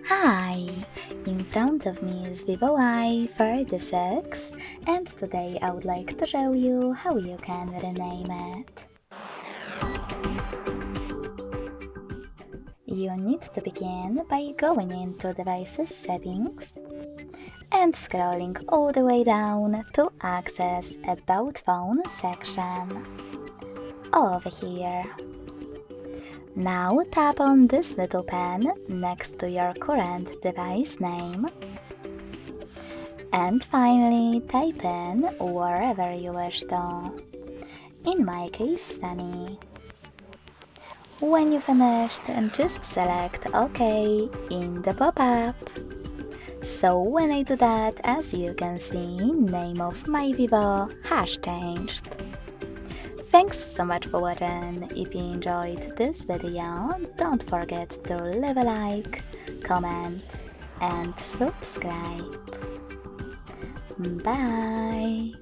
Hi! In front of me is VIVO Y36 and today I would like to show you how you can rename it. You need to begin by going into Devices Settings and scrolling all the way down to access About Phone section. Over here. Now tap on this little pen next to your current device name. And finally type in wherever you wish to. In my case, Sunny. When you finished, just select OK in the pop-up. So when I do that, as you can see, name of my Vivo has changed. Thanks so much for watching. If you enjoyed this video, don't forget to leave a like, comment and subscribe. Bye!